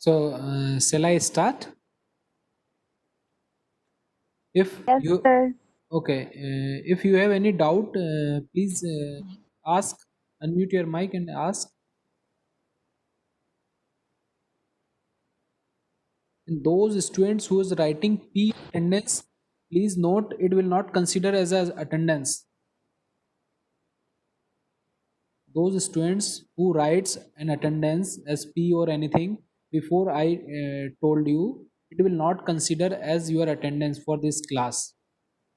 So, shall I start? If Yes, you sir. okay, if you have any doubt, please ask. Unmute your mic and ask. And those students who is writing P attendance, please note it will not consider as a attendance. Those students who writes an attendance as P or anything before I told you, it will not consider as your attendance for this class.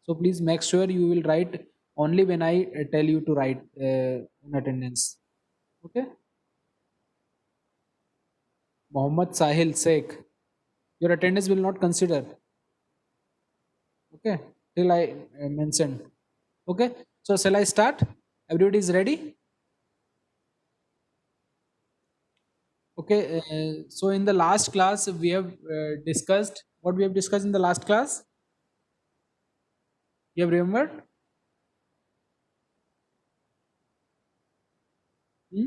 So please make sure you will write only when I tell you to write in attendance. Okay. Mohammed Sahil Sheikh, your attendance will not consider. Okay, till I mentioned. Okay, so shall I start? Everybody is ready? Okay, so in the last class we have discussed what we have discussed in the last class. You have remembered? Hmm?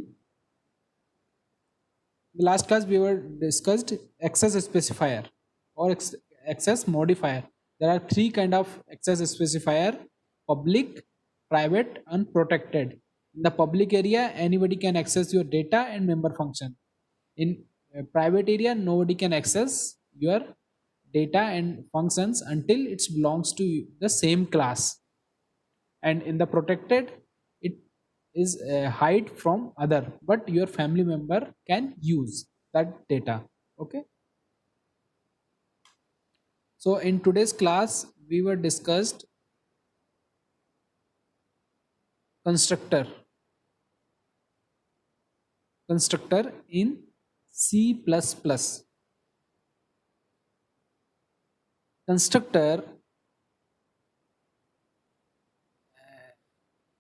The last class we were discussed access specifier or access modifier. There are three kind of access specifier: public, private, and protected. In the public area, anybody can access your data and member function. In private area, nobody can access your data and functions until it belongs to the same class. And in the protected, it is hide from other, but your family member can use that data. Okay, so in today's class we were discussed constructor constructor in C++. Constructor,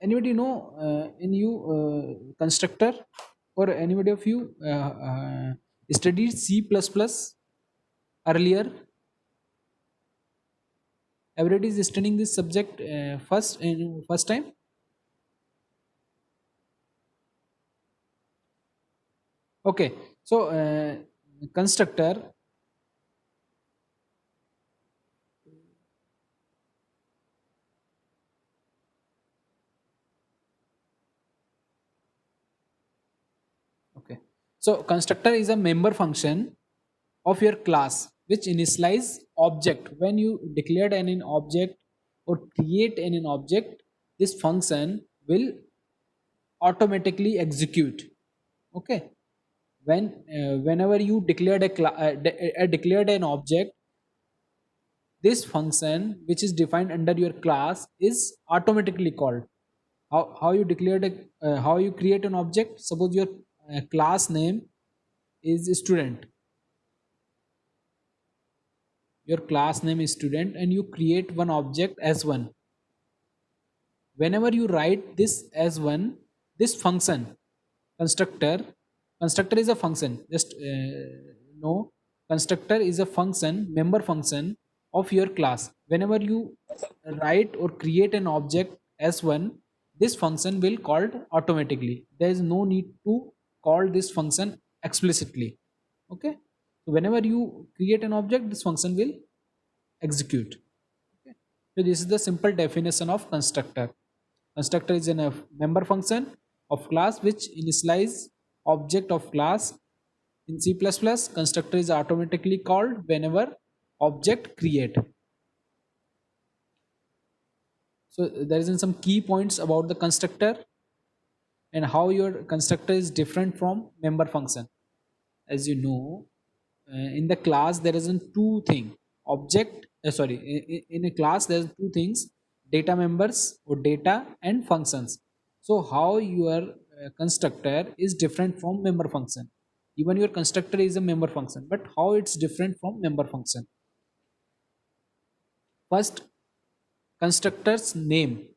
anybody know in you constructor, or anybody of you studied C++ earlier? Everybody is studying this subject first time. Okay, so constructor. Okay, so constructor is a member function of your class which initialize object. When you declared an object or create an object, this function will automatically execute. Okay, whenever you declared declared an object, this function which is defined under your class is automatically called. How you declared how you create an object? Suppose your class name is student. Your class name is student and you create one object as one. Whenever you write this as one, this function constructor, constructor is a function, just know, constructor is a function, member function of your class. Whenever you write or create an object as one, this function will called automatically. There is no need to call this function explicitly. Okay, so whenever you create an object, this function will execute. Okay. So this is the simple definition of constructor. Constructor is a member function of class which initialize object of class. In C++, constructor is automatically called whenever object create. So there is some key points about the constructor and how your constructor is different from member function. As you know, in the class there isn't two thing object sorry, in a class there's two things: data members or data and functions. So how your constructor is different from member function? Even your constructor is a member function, but how it's different from member function? First, constructor's name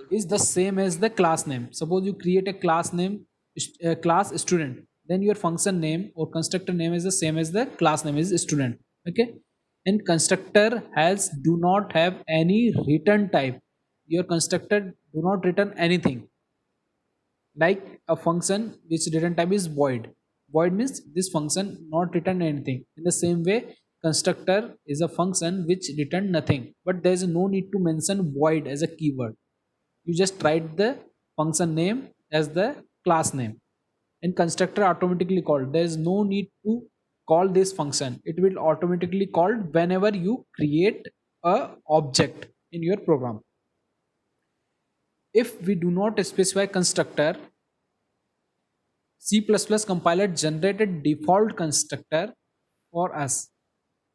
is the same as the class name. Suppose you create a class name, class student, then your function name or constructor name is the same as the class name is student. Okay, and constructor has do not have any return type. Your constructor do not return anything, like a function which return type is void. Void means this function not return anything. In the same way, constructor is a function which return nothing, but there is no need to mention void as a keyword. You just write the function name as the class name, and constructor automatically called. There is no need to call this function. It will automatically called whenever you create a object in your program. If we do not specify constructor, C++ compiler generated default constructor for us,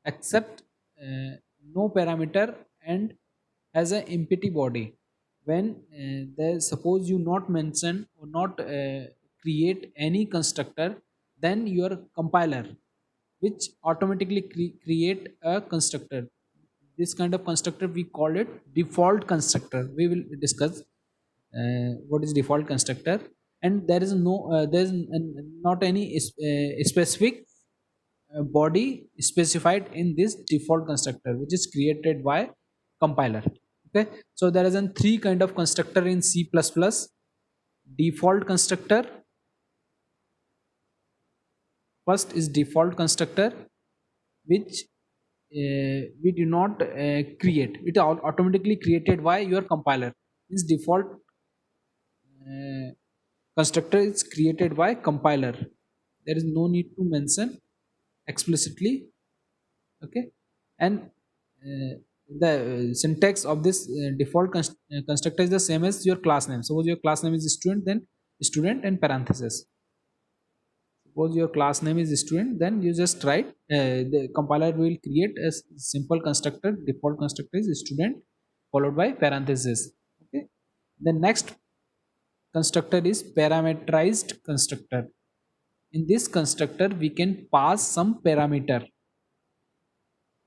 except no parameter and has an empty body. When there suppose you not mention or not create any constructor, then your compiler which automatically create a constructor. This kind of constructor we call it default constructor. We will discuss what is default constructor, and there is no not any specific body specified in this default constructor which is created by compiler. Okay, so there is a three kind of constructor in C++. Default constructor, first is default constructor which we do not create. It automatically created by your compiler. This default constructor is created by compiler. There is no need to mention explicitly. Okay, and the syntax of this default constructor is the same as your class name. Suppose your class name is student, then student and parenthesis. Suppose your class name is student, then you just write the compiler will create a simple constructor. Default constructor is student followed by parenthesis. Okay, the next constructor is parameterized constructor. In this constructor we can pass some parameter.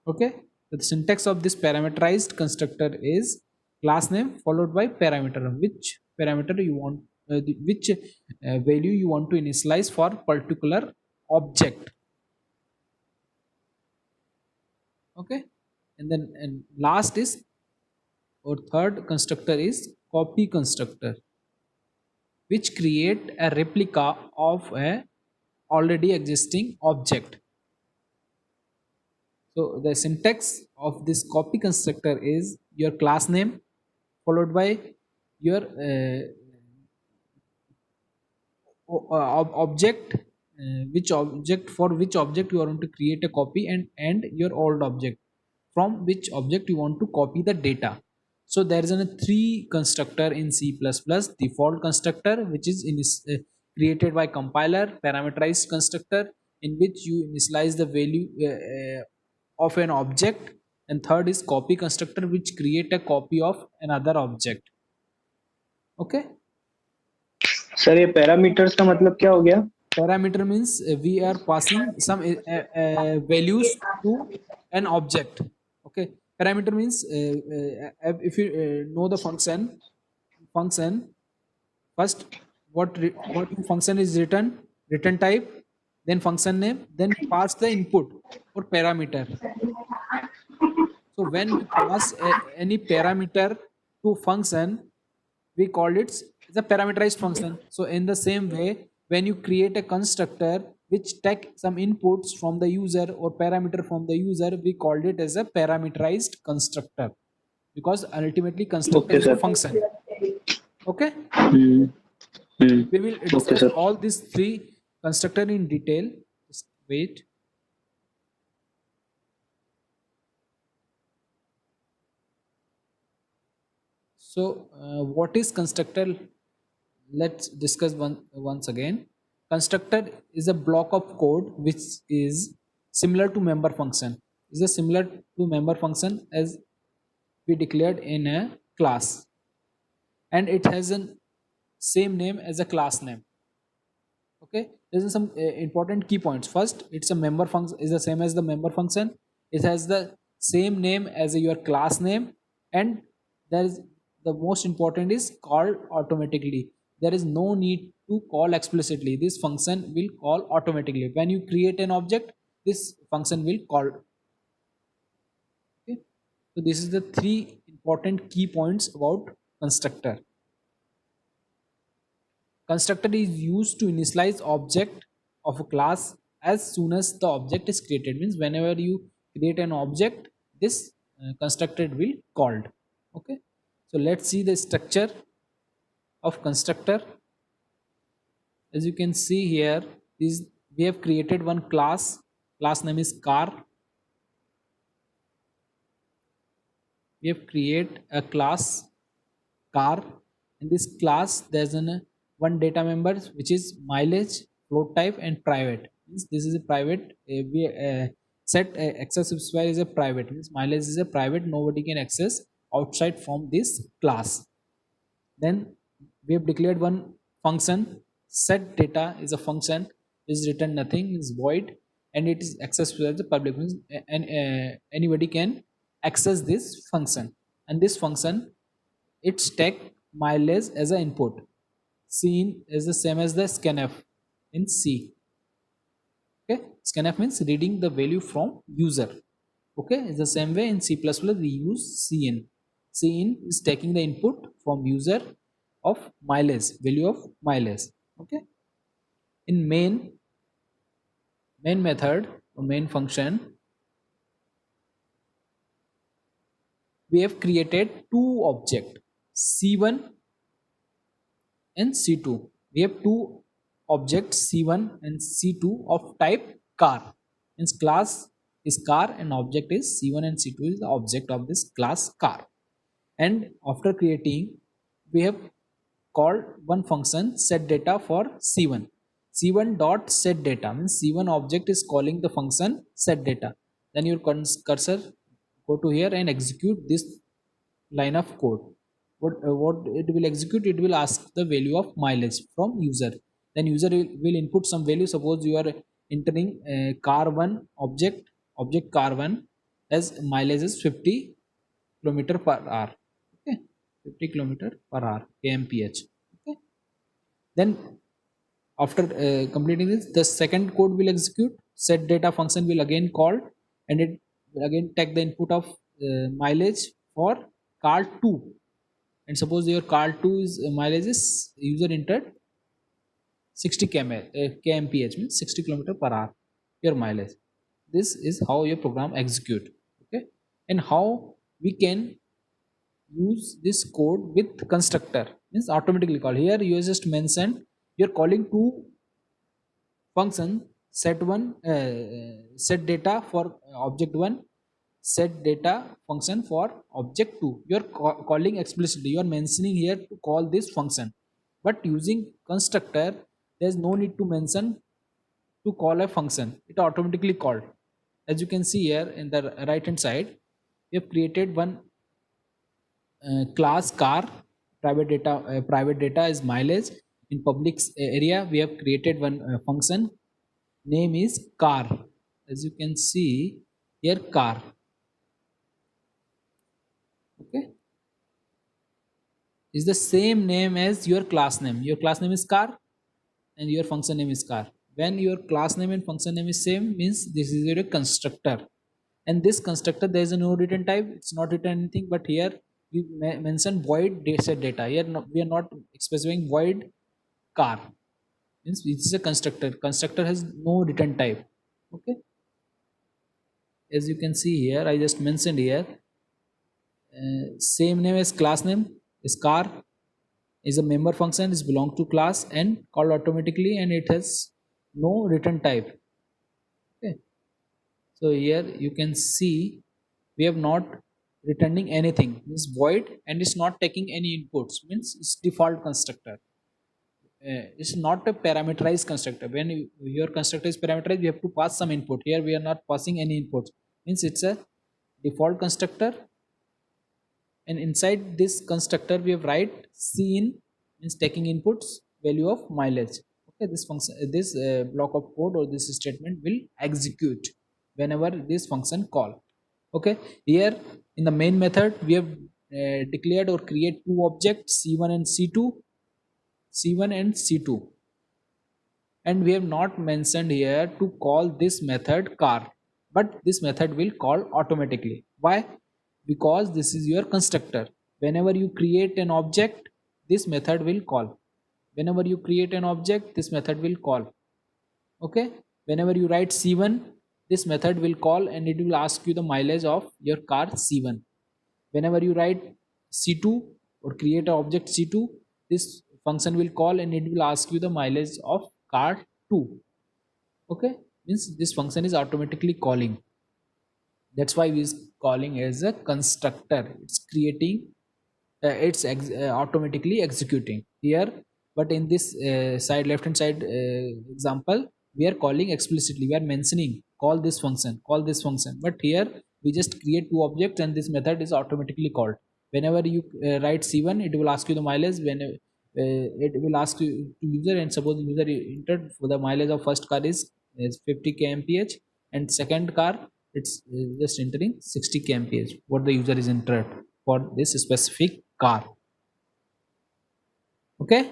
Okay, so the syntax of this parameterized constructor is class name followed by parameter. Which parameter you want, which value you want to initialize for particular object. Okay, and then and last is, or third constructor is copy constructor, which create a replica of a already existing object. So the syntax of this copy constructor is your class name followed by your object, which object, for which object you want to create a copy, and your old object from which object you want to copy the data. So there is a three constructor in C++. Default constructor which is created by compiler, parameterized constructor in which you initialize the value of an object, and third is copy constructor which create a copy of another object. Okay, sir ये parameters का मतलब क्या हो गया? parameter means we are passing some values to an object. Okay, parameter means if you know the function first, what function is return type, then function name, then pass the input or parameter. So when we pass any parameter to function, we call it the parameterized function. So in the same way, when you create a constructor which take some inputs from the user or parameter from the user, we called it as a parameterized constructor, because ultimately constructor is a function. Okay, we will discuss all these three constructor in detail. Just wait. So what is constructor? Let's discuss once again. Constructor is a block of code which is similar to member function. Is a similar to member function as we declared in a class, and it has a same name as a class name. Okay, there's some important key points. First, it's a member function is the same as the member function. It has the same name as your class name, and there is the most important is called automatically. There is no need to call explicitly. This function will call automatically. When you create an object, this function will call. Okay, so this is the three important key points about constructor. Constructor is used to initialize object of a class as soon as the object is created. Means whenever you create an object, this constructor will called. Okay, so let's see the structure of constructor. As you can see here, is we have created one class name is car. We have created a class car. In this class there's an one data member which is mileage, float type and private. Means this is a private, we set access specifier is a private. Means mileage is a private, nobody can access outside from this class. Then we have declared one function. Set data is a function, is return nothing, is void, and it is accessible as the public. Means and anybody can access this function. And this function, its take mileage as an input. Cin is the same as the scanf in C. Okay, scanf means reading the value from user. Okay, it's the same way in C++ we use cin. Cin is taking the input from user of mileage, value of mileage. Okay, in main method or main function, we have created two objects, C1 and C2. We have two objects C1 and C2 of type car. Means class is car and object is C1 and C2 is the object of this class car. And after creating, we have called one function set data for C1. C1 dot set data means C1 object is calling the function set data. Then your cursor go to here and execute this line of code. What it will execute, it will ask the value of mileage from user. Then user will input some value. Suppose you are entering car1 object car1 as mileage is 50 kilometer per hour. Okay, 50 kilometer per hour kmph. Okay, then after completing this, the second code will execute. Set data function will again call, and it will again take the input of mileage for car 2. And suppose your car 2 is mileage is user entered 60 kmph means 60 kilometer per hour your mileage. This is how your program execute. Okay, and how we can use this code with constructor means automatically call. Here you just mentioned you're calling two function, set one set data for object 1, set data function for object 2. You're calling explicitly, you're mentioning here to call this function. But using constructor, there's no need to mention to call a function, it automatically called. As you can see here in the right hand side, we have created one class car. Private data is mileage. In public area we have created one function, name is car. As you can see here, car. Okay, is the same name as your class name. Your class name is car and your function name is car. When your class name and function name is same, means this is your constructor. And this constructor, there is no return type, it's not return anything. But here we mention void set data. Here we are not specifying void car. Means this is a constructor has no return type. Okay, as you can see here, I just mentioned here, same name as class name is car, is a member function, is belong to class and called automatically, and it has no return type. Okay, so here you can see we have not returning anything, means void, and it's not taking any inputs, means it's default constructor. It's not a parameterized constructor. When your constructor is parameterized, you have to pass some input. Here we are not passing any inputs, means it's a default constructor. And inside this constructor we have write cin, means taking inputs value of mileage. Okay, this function, this block of code or this statement will execute whenever this function call. Okay, here in the main method we have declared or create two objects, c1 and c2, and we have not mentioned here to call this method car, but this method will call automatically. Why? Because this is your constructor. Whenever you create an object, this method will call. Whenever you create an object, this method will call. Okay, whenever you write C1, this method will call and it will ask you the mileage of your car C1. Whenever you write C2 or create an object C2, this function will call and it will ask you the mileage of car 2. Okay, means this function is automatically calling. That's why we is calling as a constructor. It's creating, automatically executing here. But in this side, left hand side example, we are calling explicitly, we are mentioning call this function, call this function. But here we just create two objects and this method is automatically called. Whenever you write C1, it will ask you the mileage. When it will ask you to user, and suppose user entered for the mileage of first car is 50 kmph, and second car it's just entering 60 kmph, what the user is entered for this specific car. Okay,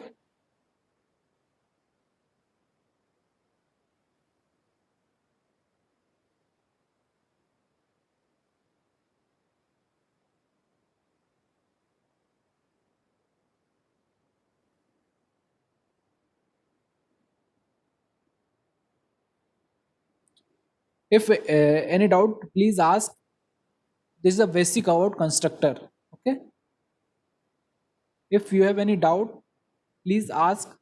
if any doubt, please ask. This is a basic about constructor. Okay, if you have any doubt, please ask.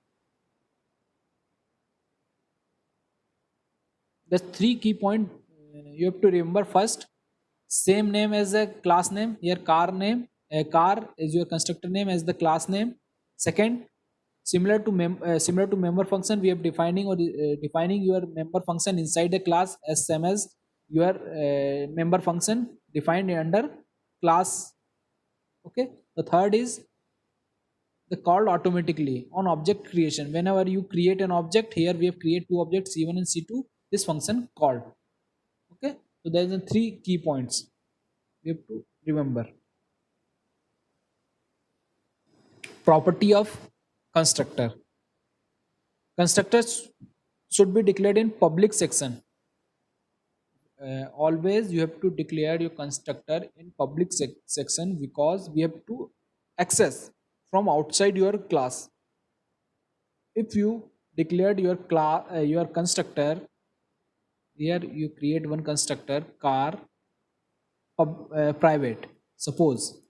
The three key point you have to remember: first, same name as a class name, your car name, a car is your constructor name as the class name. Second, similar to member function, we are defining or defining your member function inside the class as same as your member function defined under class. Okay, the third is the called automatically on object creation. Whenever you create an object, here we have created two objects C1 and C2, this function called. Okay, so there's a three key points we have to remember. Property of constructor: constructors should be declared in public section. Always you have to declare your constructor in public section, because we have to access from outside your class. If you declared your class, your constructor, here you create one constructor car private. Suppose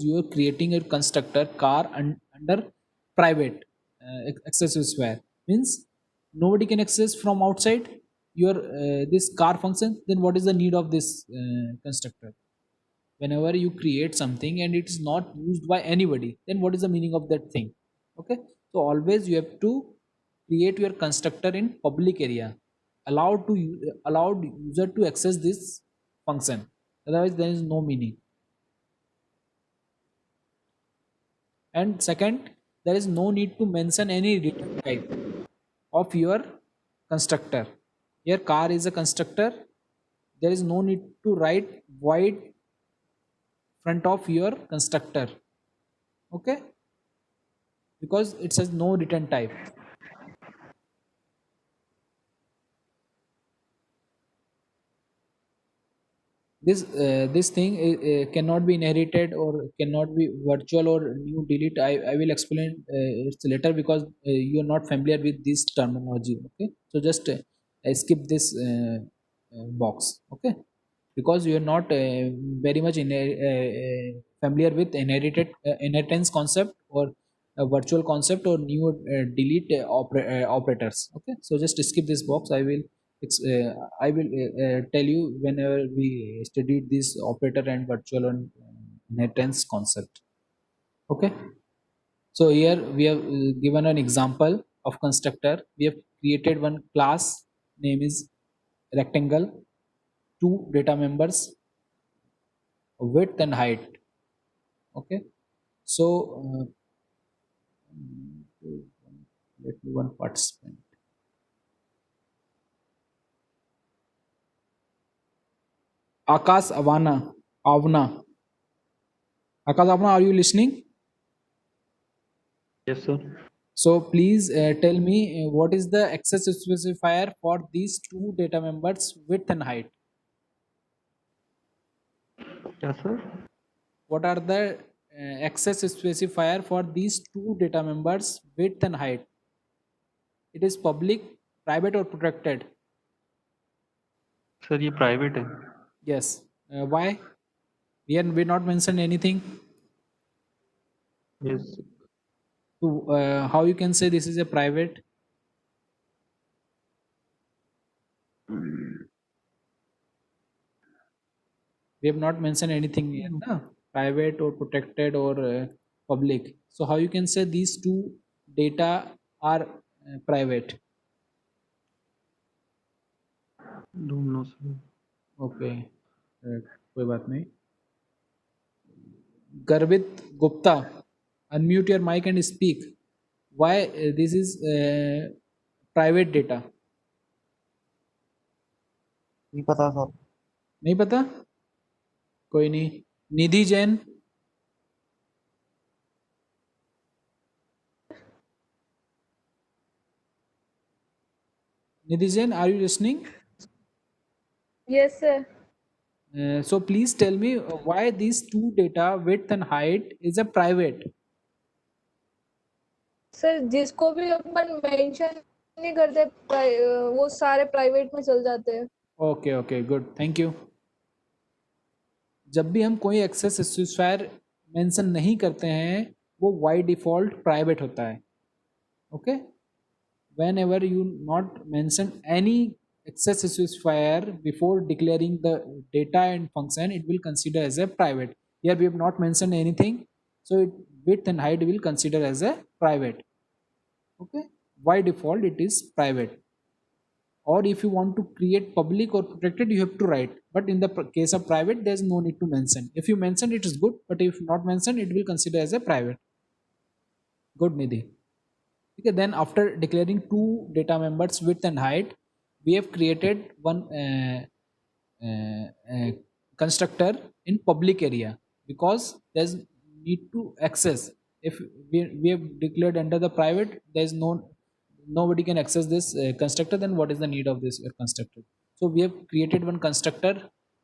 you are creating a constructor car under private access sphere, means nobody can access from outside your this car function. Then what is the need of this constructor? Whenever you create something and it is not used by anybody, then what is the meaning of that thing? Okay, so always you have to create your constructor in public area, allowed user to access this function, otherwise there is no meaning. And second, there is no need to mention any return type of your constructor. Your car is a constructor, there is no need to write void front of your constructor. Okay, because it says no return type. This thing cannot be inherited or cannot be virtual or new delete. I will explain it later, because you are not familiar with this terminology. Okay, so just skip this box. Okay, because you are not very much familiar with inheritance concept or a virtual concept or new delete operators. Okay, so just skip this box. I will tell you whenever we studied this operator and virtual and inheritance concept. Okay, so here we have given an example of constructor. We have created one class, name is rectangle, two data members, width and height. Okay, so let me one participant. Akash Avna. Akash Avna, are you listening? Yes, sir. So please tell me what is the access specifier for these two data members, width and height? Yes, sir. What are the access specifier for these two data members, width and height? It is public Private or protected? Sir ये private है. Yes. Why? We not mentioned anything. Yes. So how you can say this is a private? We have not mentioned anything here, na? Private or protected or public. So how you can say these two data are private? Don't know sir. Okay. कोई बात नहीं. Garvit Gupta, unmute your mic and speak. Why this is private data? नहीं पता sir. नहीं पता? कोई नहीं. निधि Jain. Nidhi Jain, are you listening? Yes, sir. So please tell me why these two data, width and height, is a private. Sir जिसको भी अपन mention नहीं करते वो सारे प्राइवेट में चल जाते हैं. Okay okay good, thank you. जब भी हम कोई एक्सेस स्पेसिफायर मेंशन नहीं करते हैं वो बाय डिफॉल्ट प्राइवेट होता है. Okay, whenever you not mention any access specifier before declaring the data and function, it will consider as a private. Here we have not mentioned anything, so width and height will consider as a private. Okay, by default it is private. Or if you want to create public or protected, you have to write, but in the case of private there is no need to mention. If you mention it is good, but if not mention it will consider as a private. Good, Nidhi. Okay, then after declaring two data members width and height, we have created one constructor in public area because there's need to access. If we have declared under the private, there's nobody can access this constructor, then what is the need of this constructor? So we have created one constructor.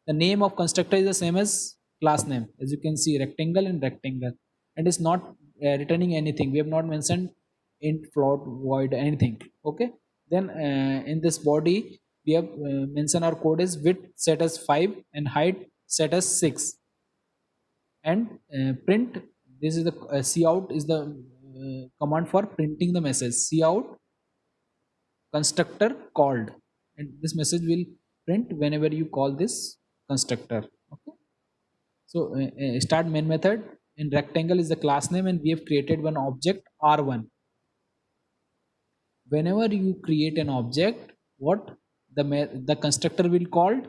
The name of constructor is the same as class name, as you can see, rectangle and rectangle, and it's not returning anything. We have not mentioned int, float, void, anything. Okay, then in this body we have mentioned our code is width set as 5 and height set as 6, and print, this is the cout is the command for printing the message. Cout constructor called, and this message will print whenever you call this constructor. Okay, so start main method. In rectangle is the class name, and we have created one object r1. Whenever you create an object, what the constructor will called?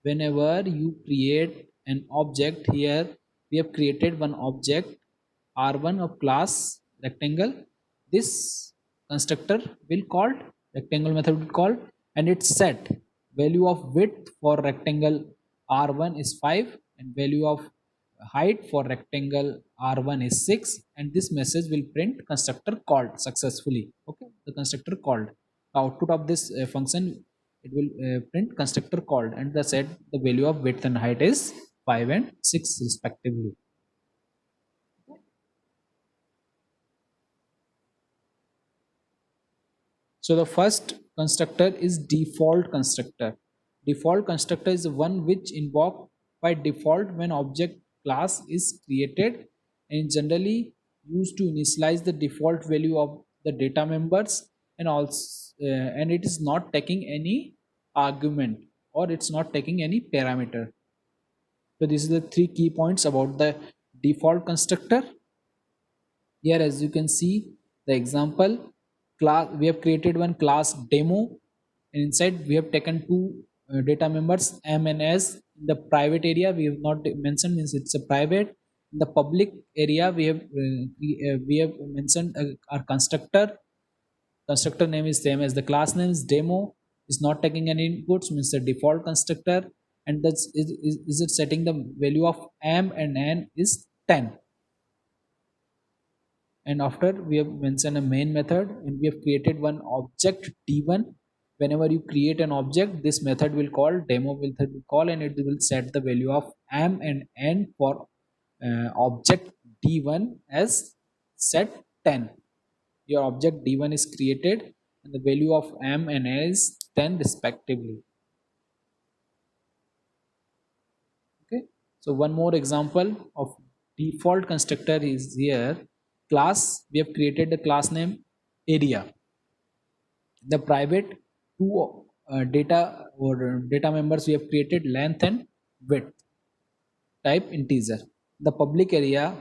Whenever you create an object, here we have created one object r1 of class rectangle. This constructor will called, rectangle method will called, and it's set value of width for rectangle r1 is 5 and value of height for rectangle r1 is 6, and this message will print constructor called successfully. Okay, the constructor called. The output of this function, it will print constructor called, and the set the value of width and height is 5 and 6 respectively. So the first constructor is default constructor. Default constructor is the one which invoked by default when object class is created, and generally used to initialize the default value of the data members, and also and it is not taking any argument, or it's not taking any parameter. So this is the three key points about the default constructor. Here as you can see the example class, we have created one class demo, and inside we have taken two data members m and s. In the private area we have not mentioned, means it's a private. In the public area we have mentioned our constructor name is same as the class name is demo, is not taking any inputs, means the default constructor, and that's is it setting the value of m and n is 10. And after we have mentioned a main method, and we have created one object d1. Whenever you create an object, this method will call, demo method will call, and it will set the value of m and n for object d1 as set 10. Your object d1 is created, and the value of m and n is 10 respectively. Okay, so one more example of default constructor is here. Class, we have created the class name area. The private two data or data members we have created length and width, type integer. The public area,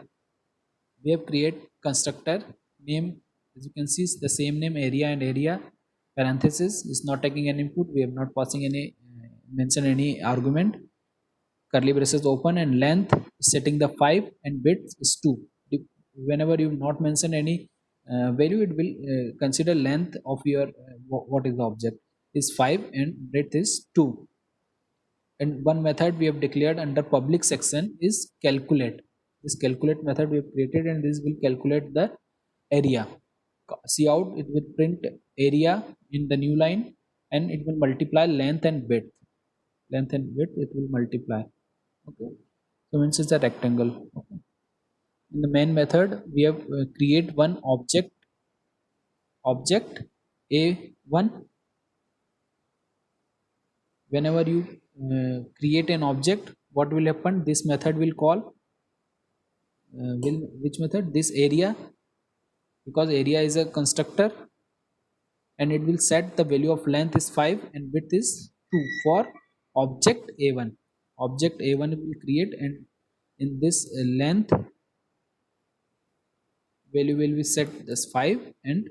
we have create constructor name, as you can see the same name area, and area parenthesis is not taking any input, we have not passing any mention any argument, curly braces open, and length is setting the 5 and width is 2. Whenever you not mention any value, it will consider length of your what is the object is 5 and width is 2. And one method we have declared under public section is calculate. This calculate method we have created, and this will calculate the area. See out, it will print area in the new line, and it will multiply length and width. Length and width it will multiply. Okay, so means it's a rectangle. Okay. In the main method, we have create one object a1. Whenever you create an object, what will happen, this method will call which method, this area, because area is a constructor, and it will set the value of length is 5 and width is 2 for object a1. Object a1 will create, and in this length value will be set as 5 and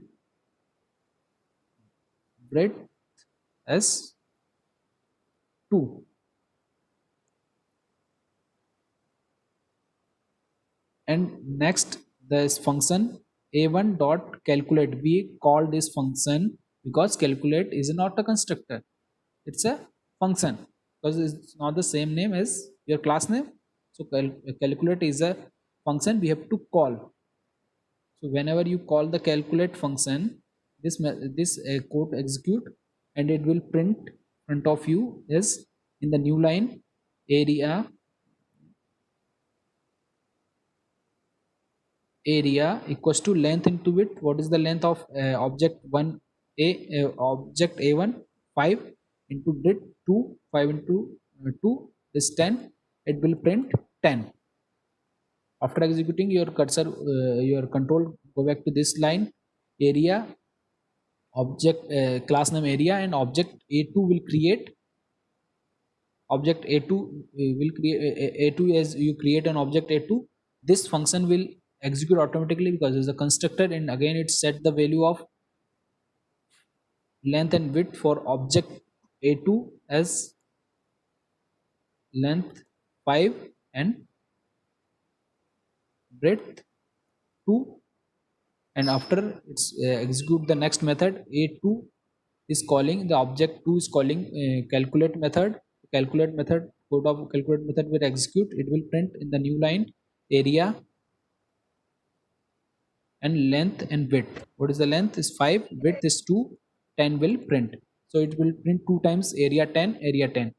breadth as 2. And next, this function a1 dot calculate, we call this function because calculate is not a constructor, it's a function, because it's not the same name as your class name. So calculate is a function we have to call. So whenever you call the calculate function, this code execute, and it will print front of you is in the new line area equals to length into width. What is the length of object 1 object a1? 5 into width 2. 5 into 2 is 10. It will print 10. After executing, your cursor your control go back to this line area object class name area, and object a2 will create. Object a2 will create a2 as you create an object a2. This function will execute automatically because it's a constructor, and again it set the value of length and width for object a2 as length 5 and breadth 2. And after it's execute the next method, a2 is calling the object 2 is calling calculate method. Calculate method, code of calculate method will execute, it will print in the new line area and length and width. What is the length is 5, width is 2, 10 will print. So it will print 2 times area 10, area 10.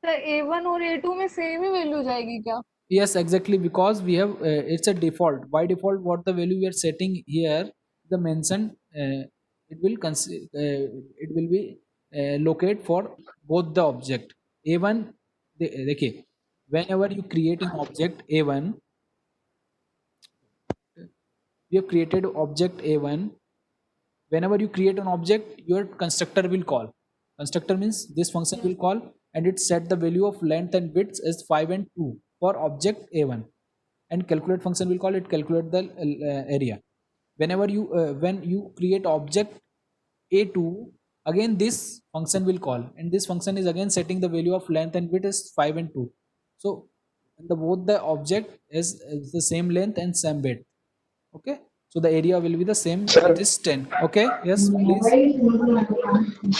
तो A1 और A2 में same ही value जाएगी क्या? Yes, exactly, because we have it's a default. By default, what the value we are setting here, the mention it will be locate for both the object a1. देखिए, whenever you create an object a1, we have created object a1. Whenever you create an object, your constructor will call. Constructor means this function will call, and it set the value of length and width as 5 and 2 for object a1, and calculate function will call, it calculate the area. Whenever you when you create object a2, again this function will call, and this function is again setting the value of length and width as 5 and 2. So both the object is the same length and same width. Okay, so the area will be the same, it is 10. Okay, yes please.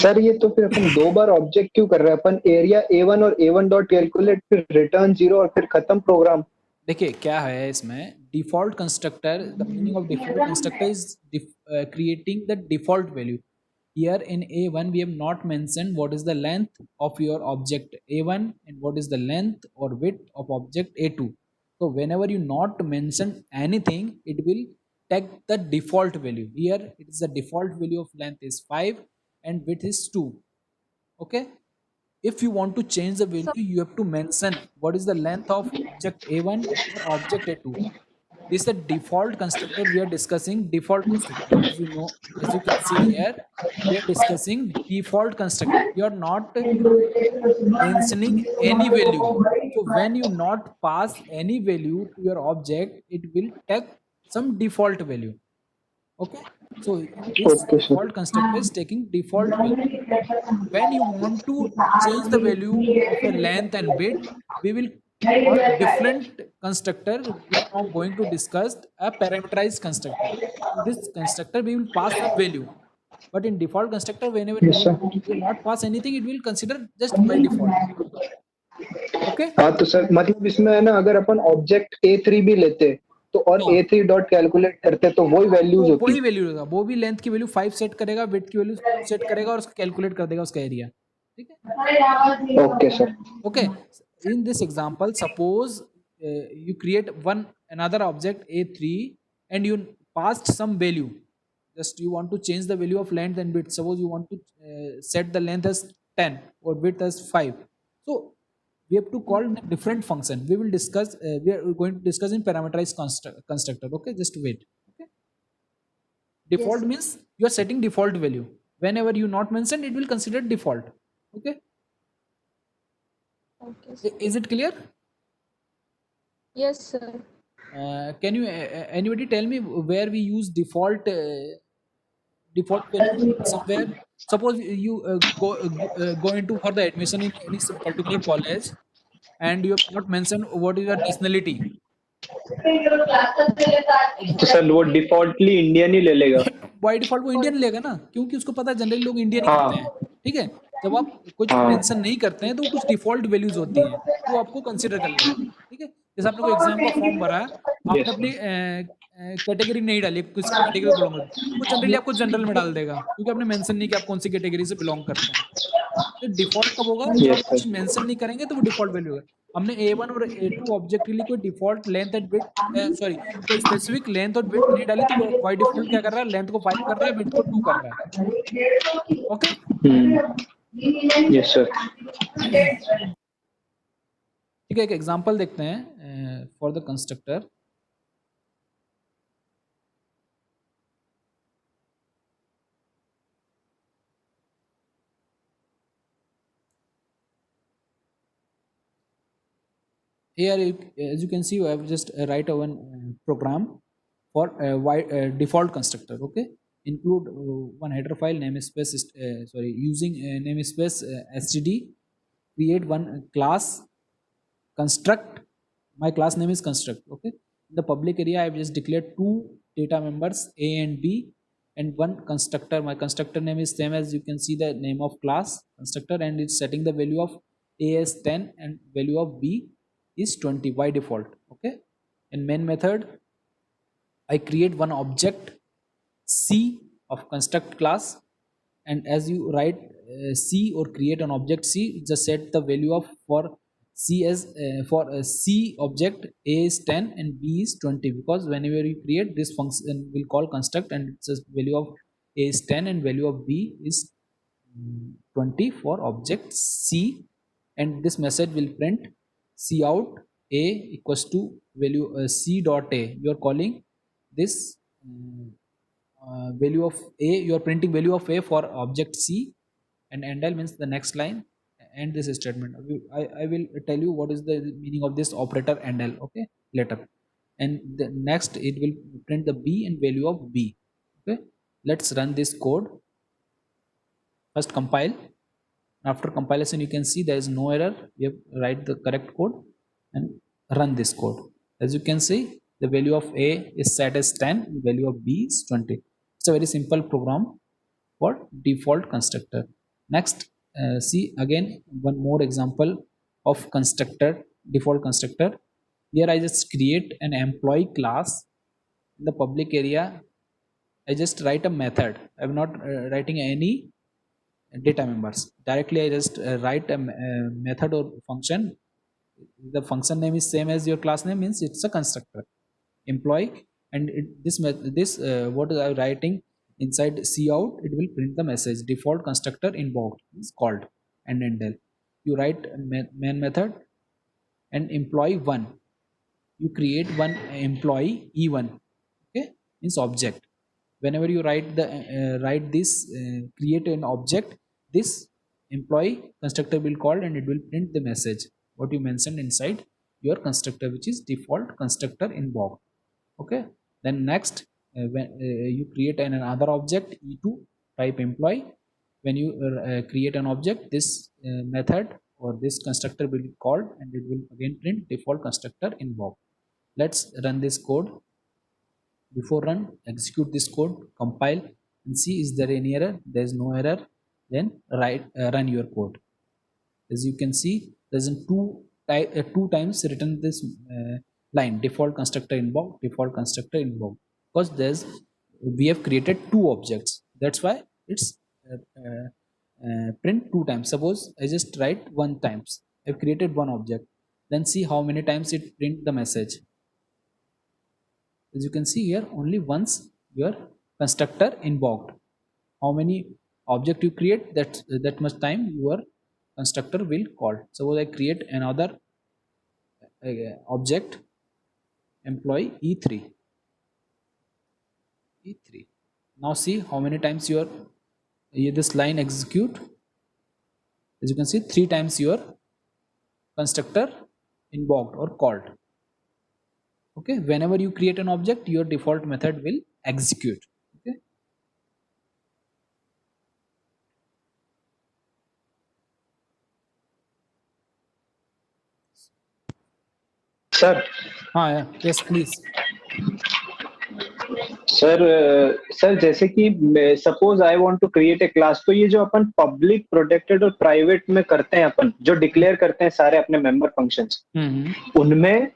Sir ये तो फिर अपन दो बार object क्यों कर रहे हैं? अपन area a1 और a1 dot calculate फिर रिटर्न 0 और फिर खत्म प्रोग्राम. देखिए क्या है इसमें, default constructor, the meaning of default constructor is creating the default value. Here in a1 we have not mentioned what is the length of your object a1 and what is the length or width of object a2, So whenever you not mention anything, it will take the default value. Here it is the default value of length is 5 and width is 2. Okay. If you want to change the value, So you have to mention what is the length of object A1 or object A2. This is the default constructor we are discussing. Default constructor, as you know, as you can see here, we are discussing default constructor. You are not mentioning any value. So when you not pass any value to your object, it will take some default value. Okay. So this Okay, sir. default constructor is taking default value. When you want to change the value of a length and width, we will call different constructor. We are now going to discuss a parameterized constructor. In this constructor, we will pass some value, but in default constructor, whenever Yes, sir. you will not pass anything, it will consider just by default. Okay. हाँ तो sir मतलब इसमें है ना, अगर अपन object A3 भी लेते तो और हाँ, A3 डॉट कैलकुलेट करते तो वही वैल्यूज तो होती। वही वैल्यू होगा, वो भी लेंथ की वैल्यू 5 सेट करेगा, विड्थ की वैल्यू 2 सेट करेगा और उसको कैलकुलेट कर देगा उसका एरिया। ठीक है। Okay sir. Okay, in this example, suppose you create another object A3 and you passed some value. Just you want to change the value of length and width. Suppose you want to set the length as 10 or width as 5. So we have to call a different function. We will discuss. We are going to discuss in parameterized constructor. Okay, just wait. Okay. Default yes, means you are setting default value. Whenever you not mention, it will consider default. Okay. okay, sir. Is it clear? Yes, sir. Can you anybody tell me where we use default value somewhere? Suppose you go into for the admission in any particular college and you have not mentioned what is your nationality. तो sir वो defaultly Indian ही ले लेगा। By default वो Indian लेगा ना, क्योंकि उसको पता है जनरली लोग इंडियन ही करते हैं। हाँ ठीक है। जब आप कुछ हाँ मेंशन नहीं करते हैं तो कुछ डिफॉल्ट वैल्यूज होती हैं, वो आपको कंसीडर कर लेगा। ठीक है। जैसे आपने कोई एग्जाम का फॉर्म भरा, आपने यस अपनी कैटेगरी नहीं डाली, किस कैटेगरी से बिलोंग करते, वो जनरली आपको जनरल में डाल देगा, क्योंकि आपने मेंशन नहीं किया आप कौन सी कैटेगरी से बिलोंग करते हैं। तो डिफॉल्ट कब होगा, जब आप यस कुछ सर। मेंशन नहीं करेंगे तो वो डिफॉल्ट वैल्यू होगा। हमने A1 और A2 ऑब्जेक्ट के लिए कोई default length and width sorry कोई स्पेसिफिक लेंथ और विड्थ नहीं डाली, तो वो बाय डिफॉल्ट क्या कर रहा है, लेंथ को 5 कर रहा है, विड्थ को 2 कर रहा है। ओके। Yes sir. ठीक है, एक एग्जांपल देखते हैं for the constructor. Here as you can see, I have just write a one program for default constructor. Okay, include one header file namespace using namespace std, create one class construct. My class name is construct. Okay, in the public area I have just declared 2 data members A and B and one constructor. My constructor name is same as you can see the name of class constructor, and it's setting the value of A as 10 and value of B is 20 by default. Okay, in main method I create one object C of construct class, and as you write C or create an object C, just set the value of for C as for C object A is 10 and B is 20, because whenever you create this function will call construct and it says value of A is 10 and value of B is 20 for object C, and this message will print C out A equals to value C dot A. You are calling this value of A, you are printing value of A for object C, and endl means the next line, and this statement. I will tell you what is the meaning of this operator endl, okay, later. And the next it will print the B and value of B. Okay, let's run this code. First compile. After compilation you can see there is no error. We have write the correct code and run this code. As you can see, the value of A is set as 10, value of B is 20. It's a very simple program for default constructor. Next, see again one more example of constructor, default constructor. Here I just create an employee class. In the public area I just write a method. I am not writing any data members. Directly I just write a method or function the function name is same as your class name means it's a constructor. Employee, and what I am writing inside cout, it will print the message default constructor invoked is called and endel. You write main method and employee 1, you create one employee e1, okay, means object. Whenever you write this create an object, this employee constructor will call and it will print the message what you mentioned inside your constructor, which is default constructor invoked. Okay, then next when you create another object e2 type employee. When you create an object, this method or this constructor will be called and it will again print default constructor invoked. Let's run this code. Before run, execute this code, compile and see is there any error. There is no error. Then run your code. As you can see, there's two times written this line default constructor invoked, default constructor invoked, because we have created two objects. That's why it's print two times. Suppose I just write one times, I've created one object, then see how many times it print the message. As you can see here, only once your constructor invoked. How many object you create, that much time your constructor will call. Suppose I create another object employee e3. Now see how many times this line execute. As you can see, 3 times your constructor invoked or called. Okay, whenever you create an object, your default method will execute. Okay, sir yeah, yes please. Sir जैसे कि suppose I want to create a class, तो ये जो अपन public, protected और private में करते हैं, अपन जो डिक्लेयर करते हैं सारे अपने मेंबर फंक्शंस, उनमें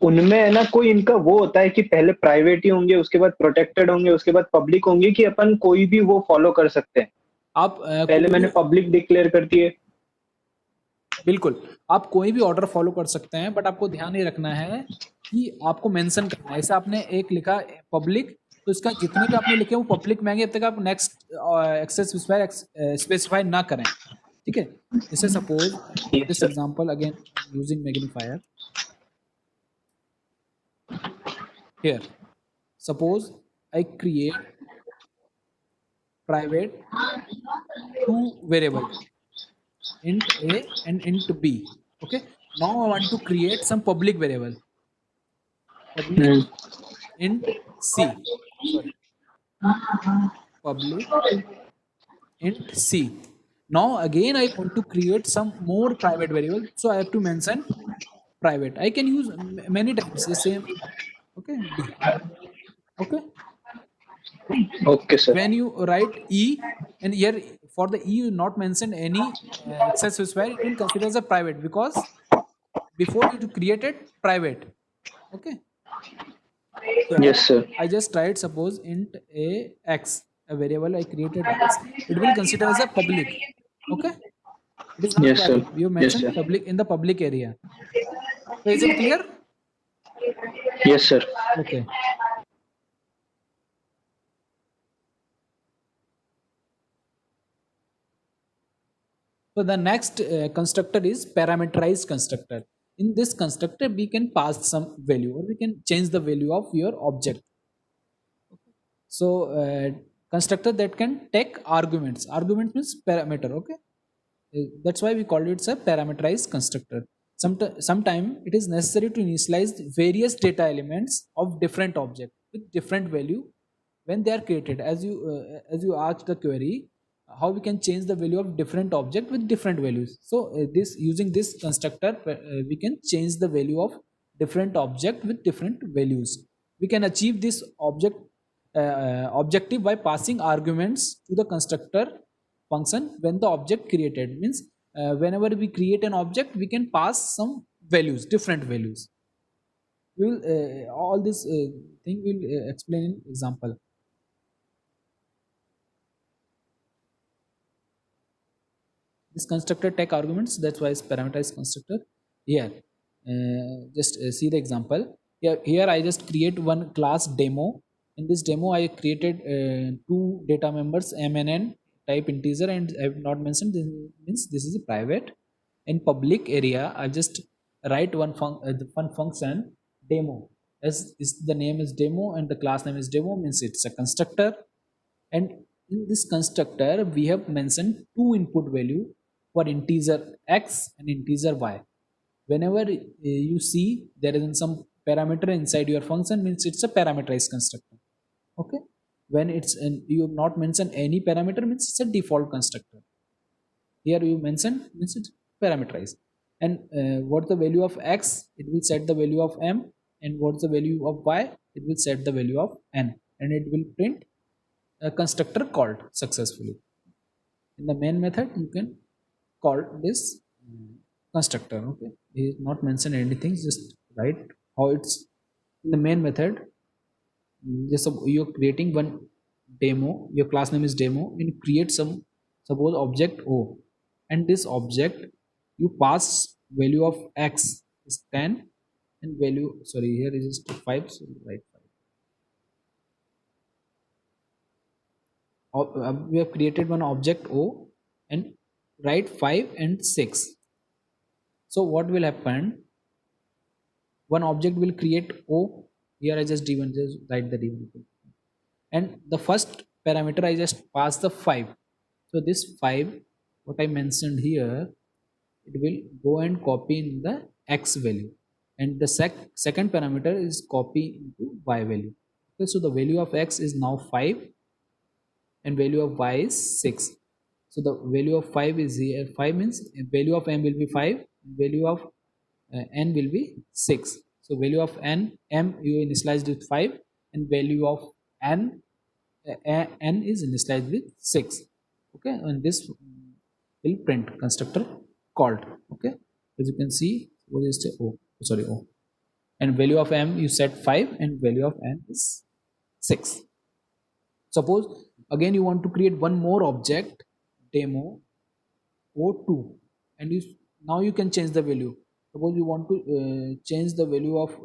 उनमें है ना कोई इनका वो होता है कि पहले प्राइवेट ही होंगे, उसके बाद प्रोटेक्टेड होंगे, उसके बाद पब्लिक होंगे, कि अपन कोई भी वो फॉलो कर सकते हैं? आप पहले मैंने पब्लिक डिक्लेयर कर दिए। बिल्कुल, आप कोई भी ऑर्डर फॉलो कर सकते हैं, बट आपको ध्यान ये रखना है कि आपको मेंशन करना है। ऐसा आपने एक लिखा पब्लिक, तो इसका जितने भी आपने लिखे वो पब्लिक में आएंगे, जब तक आप नेक्स्ट एक्सेस स्पेसिफाई ना करें। ठीक है, जैसे suppose this example again using magnifier here, suppose I create private two variable int a and int b. Okay, now I want to create some public variable, public int c, sorry, public int c. Now again I want to create some more private variable, so I have to mention private. I can use many times the same. Okay, d. Okay, okay sir. when you write e, and here for the e you not mention any access specifier, it will consider as a private because before you created private. Okay, so yes sir. I just write suppose int a x, a variable I created x, it will consider as a public. Okay, it is not Yes, sir. private. You Yes, mention sir. public in the public area. So is it clear? Yes sir. Okay, so the next constructor is parameterized constructor. In this constructor we can pass some value or we can change the value of your object. So constructor that can take arguments. Argument means parameter. Okay, that's why we call it a parameterized constructor. Sometime it is necessary to initialize various data elements of different object with different value when they are created. As you asked the query, how we can change the value of different object with different values. So this using this constructor we can change the value of different object with different values. We can achieve this objective by passing arguments to the constructor function when the object created. Means whenever we create an object, we can pass some values, different values. We will all this thing will explain in example. This constructor take arguments, that's why it's parameterized constructor here. just see the example. Here I just create one class demo. In this demo, I created two data members, m and n, type integer, and I have not mentioned this means this is a private. In public area, I just write one function demo. As is the name is demo and the class name is demo, means it's a constructor. And in this constructor, we have mentioned two input value for integer x and integer y. Whenever you see there is some parameter inside your function, means it's a parameterized constructor. Okay, when it's you have not mentioned any parameter, means it's a default constructor. Here you mention means it's parameterized. And what the value of x, it will set the value of m, and what's the value of y, it will set the value of n, and it will print a constructor called successfully. In the main method, you can call this constructor. Okay, he is not mention anything, just write how it's in the main method. Just you're creating one demo, your class name is demo, and you create some suppose object O, and this object you pass value of x is 10 and value, sorry, here is 5, so write 5. We have created one object O and write 5 and 6. So what will happen? One object will create O. Here I just d1, just write the d1, and the first parameter I just pass the 5. So this 5, what I mentioned here, it will go and copy in the x value, and the second parameter is copy into y value. Okay, so the value of x is now 5 and value of y is 6. So the value of 5 is here. 5 means value of m will be 5, value of n will be 6. So value of m you initialized with 5, and value of n is initialized with 6. Okay, and this will print constructor called. Okay, as you can see, what is the O? Sorry, O. And value of m you set 5, and value of n is 6. Suppose again you want to create one more object demo O2, and now you can change the value. Suppose you want to change the value of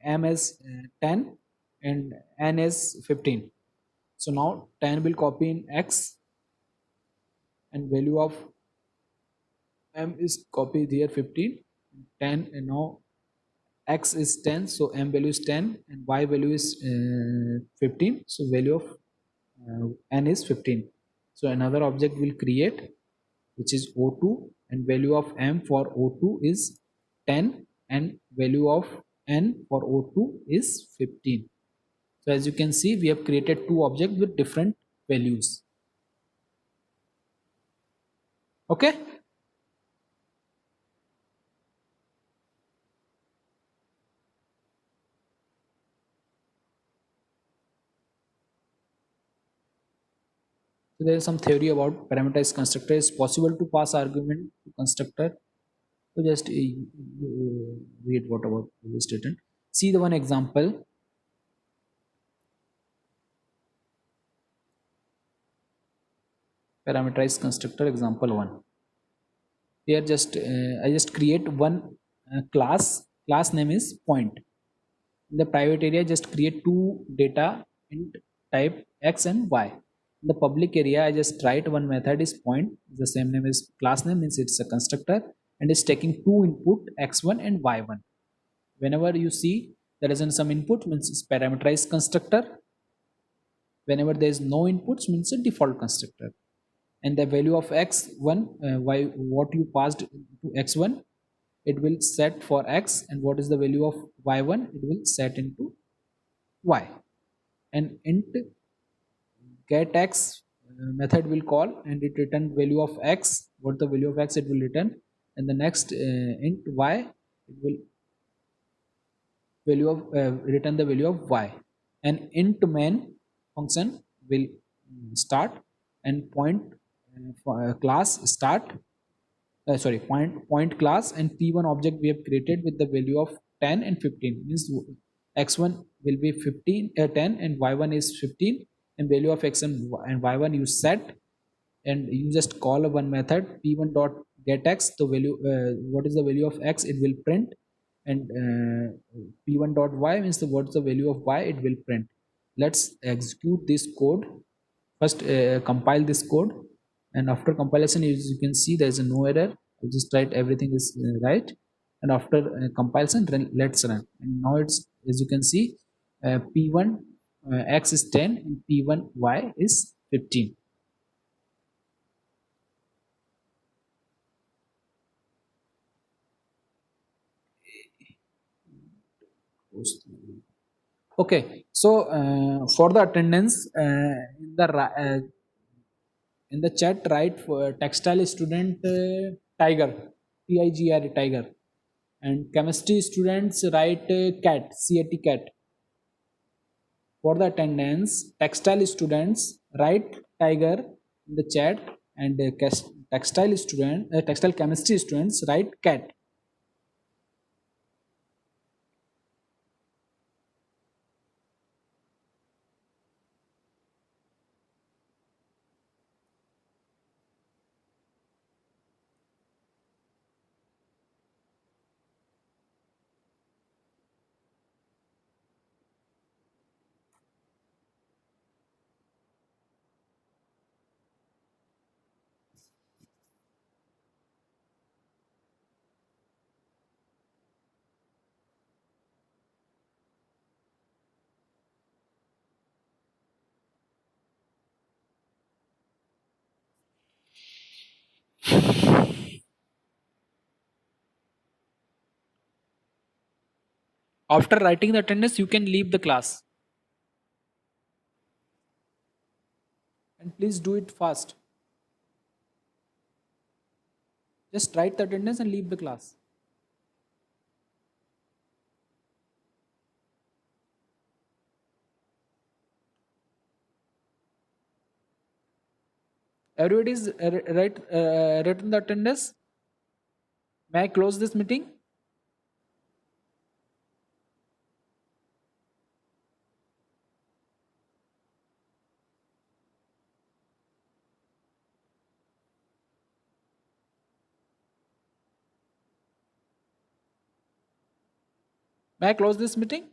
m as 10 and n as 15. So now 10 will copy in x, and value of m is copied here 15, 10, and now x is 10, so m value is 10 and y value is 15, so value of n is 15. So another object will create, which is O2, and value of m for O2 is 10 and value of n for O2 is 15. So as you can see, we have created two objects with different values. Okay. So there is some theory about parameterized constructor. It's possible to pass argument to constructor. So just read what about this statement. See the one example. Parameterized constructor example 1. Here just I just create one class name is point. In the private area, just create two data int type x and y. In the public area, I just write one method is point, the same name as class name, means it's a constructor, and is taking two input x1 and y1. Whenever you see there isn't some input, means it's parameterized constructor. Whenever there is no inputs, means a default constructor. And the value of x1, what you passed to x1, it will set for x, and what is the value of y1, it will set into y. And int get x method will call, and it return value of x, what the value of x it will return, and the next int y, it will value of return the value of y. And int main function will start, and point class start, sorry, point class, and p1 object we have created with the value of 10 and 15, means x1 will be 10 and y1 is 15, and value of x and y1 you set, and you just call one method p1 dot get x, the value what is the value of x it will print, and p1 dot y means what's the value of y it will print. Let's execute this code first. Compile this code, and after compilation, as you can see, there is no error. I just write everything is right, and after compilation, let's run. And now it's, as you can see, p1 x is 10 and p1 y is 15. Okay, so for the attendance, in the chat, write for textile student tiger, tiger, tiger, and chemistry students write cat, cat. For the attendance, textile students write tiger in the chat, and textile chemistry students write cat. After writing the attendance, you can leave the class. And please do it fast. Just write the attendance and leave the class. Everybody is written the attendance. May I close this meeting? May I close this meeting?